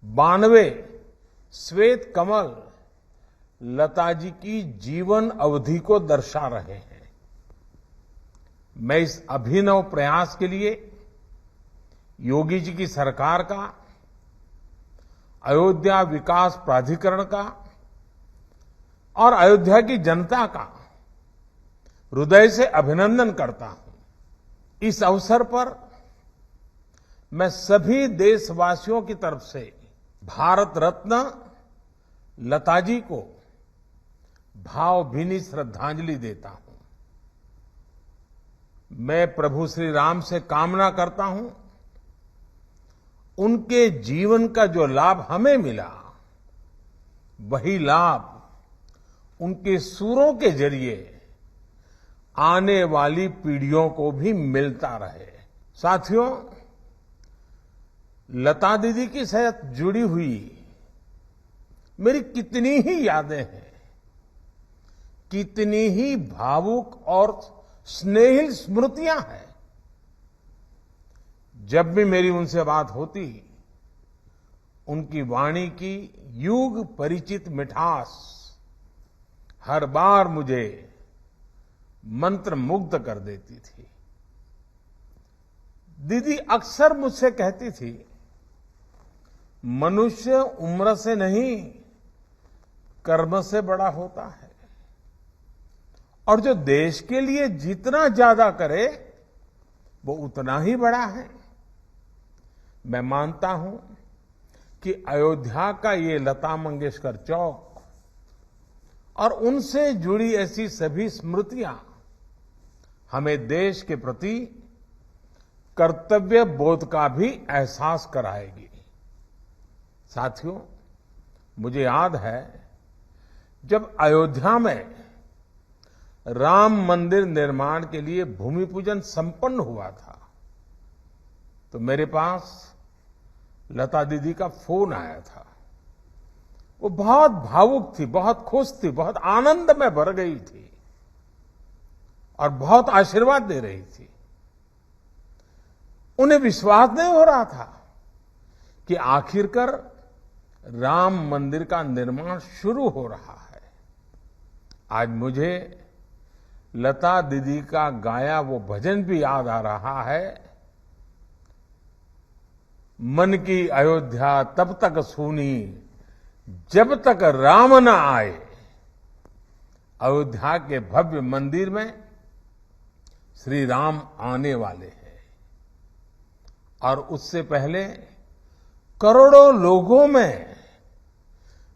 92 श्वेत कमल लता जी की जीवन अवधि को दर्शा रहे हैं। मैं इस अभिनव प्रयास के लिए योगी जी की सरकार का, अयोध्या विकास प्राधिकरण का और अयोध्या की जनता का हृदय से अभिनंदन करता हूं। इस अवसर पर मैं सभी देशवासियों की तरफ से भारत रत्न लता जी को भावभीनी श्रद्धांजलि देता हूं। मैं प्रभु श्री राम से कामना करता हूं उनके जीवन का जो लाभ हमें मिला, वही लाभ उनके सूरों के जरिए आने वाली पीढ़ियों को भी मिलता रहे। साथियों, लता दीदी के साथ जुड़ी हुई मेरी कितनी ही यादें हैं, कितनी ही भावुक और स्नेहिल स्मृतियां हैं। जब भी मेरी उनसे बात होती, उनकी वाणी की युग परिचित मिठास हर बार मुझे मंत्र मुग्ध कर देती थी। दीदी अक्सर मुझसे कहती थी, मनुष्य उम्र से नहीं कर्म से बड़ा होता है, और जो देश के लिए जितना ज्यादा करे वो उतना ही बड़ा है। मैं मानता हूं कि अयोध्या का ये लता मंगेशकर चौक और उनसे जुड़ी ऐसी सभी स्मृतियां हमें देश के प्रति कर्तव्य बोध का भी एहसास कराएगी। साथियों, मुझे याद है जब अयोध्या में राम मंदिर निर्माण के लिए भूमि पूजन संपन्न हुआ था, तो मेरे पास लता दीदी का फोन आया था। वो बहुत भावुक थी, बहुत खुश थी, बहुत आनंद में भर गई थी और बहुत आशीर्वाद दे रही थी। उन्हें विश्वास नहीं हो रहा था कि आखिरकार राम मंदिर का निर्माण शुरू हो रहा है। आज मुझे लता दीदी का गाया वो भजन भी याद आ रहा है, मन की अयोध्या तब तक सूनी जब तक राम न आए। अयोध्या के भव्य मंदिर में श्री राम आने वाले हैं और उससे पहले करोड़ों लोगों में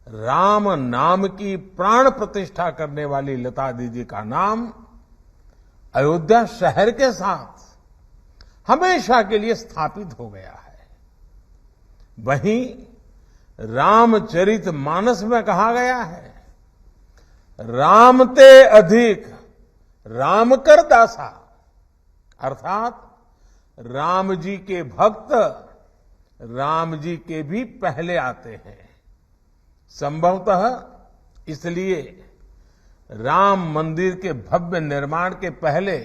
राम नाम की प्राण प्रतिष्ठा करने वाली लता दीदी का नाम अयोध्या शहर के साथ हमेशा के लिए स्थापित हो गया है। वहीं रामचरित मानस में कहा गया है, राम ते अधिक राम कर दासा, अर्थात राम जी के भक्त राम जी के भी पहले आते हैं। संभवतः इसलिए राम मंदिर के भव्य निर्माण के पहले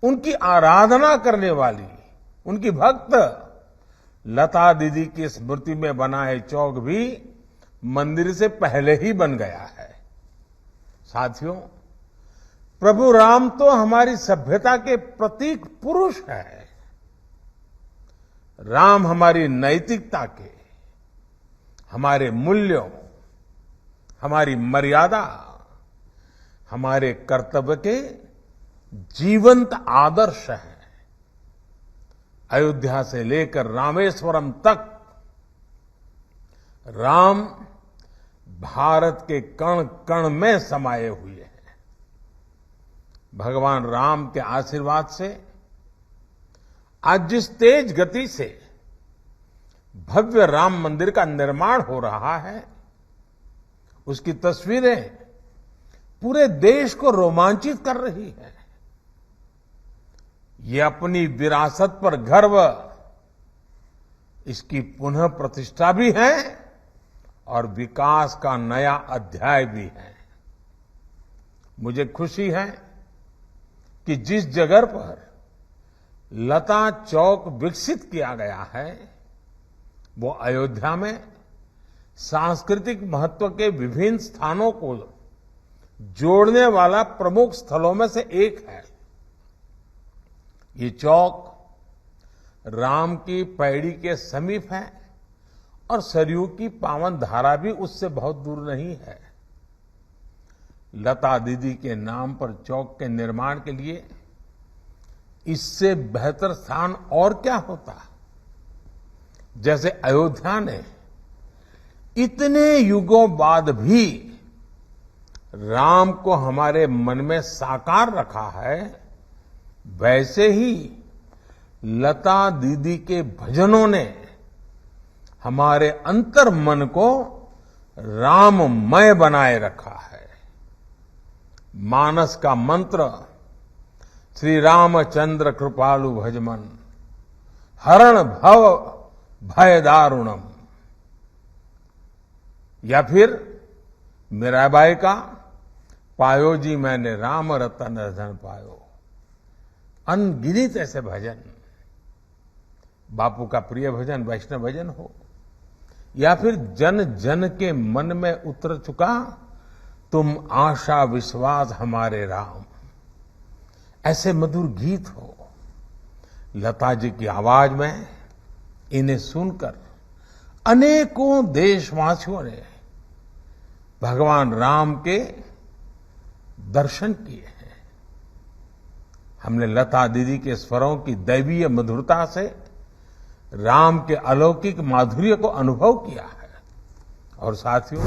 उनकी आराधना करने वाली उनकी भक्त लता दीदी की स्मृति में बनाए चौक भी मंदिर से पहले ही बन गया है। साथियों, प्रभु राम तो हमारी सभ्यता के प्रतीक पुरुष है। राम हमारी नैतिकता के, हमारे मूल्यों, हमारी मर्यादा, हमारे कर्तव्य के जीवंत आदर्श हैं। अयोध्या से लेकर रामेश्वरम तक राम भारत के कण कण में समाये हुए हैं। भगवान राम के आशीर्वाद से आज जिस तेज गति से भव्य राम मंदिर का निर्माण हो रहा है, उसकी तस्वीरें पूरे देश को रोमांचित कर रही है। ये अपनी विरासत पर गर्व, इसकी पुनः प्रतिष्ठा भी है और विकास का नया अध्याय भी है। मुझे खुशी है कि जिस जगह पर लता चौक विकसित किया गया है, वो अयोध्या में सांस्कृतिक महत्व के विभिन्न स्थानों को जोड़ने वाला प्रमुख स्थलों में से एक है। ये चौक राम की पैड़ी के समीप है और सरयू की पावन धारा भी उससे बहुत दूर नहीं है। लता दीदी के नाम पर चौक के निर्माण के लिए इससे बेहतर स्थान और क्या होता। जैसे अयोध्या ने इतने युगों बाद भी राम को हमारे मन में साकार रखा है, वैसे ही लता दीदी के भजनों ने हमारे अंतर मन को राममय बनाए रखा है। मानस का मंत्र श्री रामचंद्र कृपालु भजमन हरण भव भय दारुणम, या फिर मीराबाई का पायो जी मैंने राम रतन धन पायो। अनगिनत ऐसे भजन, बापू का प्रिय भजन वैष्णव भजन हो, या फिर जन जन के मन में उतर चुका तुम आशा विश्वास हमारे राम, ऐसे मधुर गीत हो। लता जी की आवाज में इन्हें सुनकर अनेकों देशवासियों ने भगवान राम के दर्शन किए हैं। हमने लता दीदी के स्वरों की दैवीय मधुरता से राम के अलौकिक माधुर्य को अनुभव किया है। और साथियों,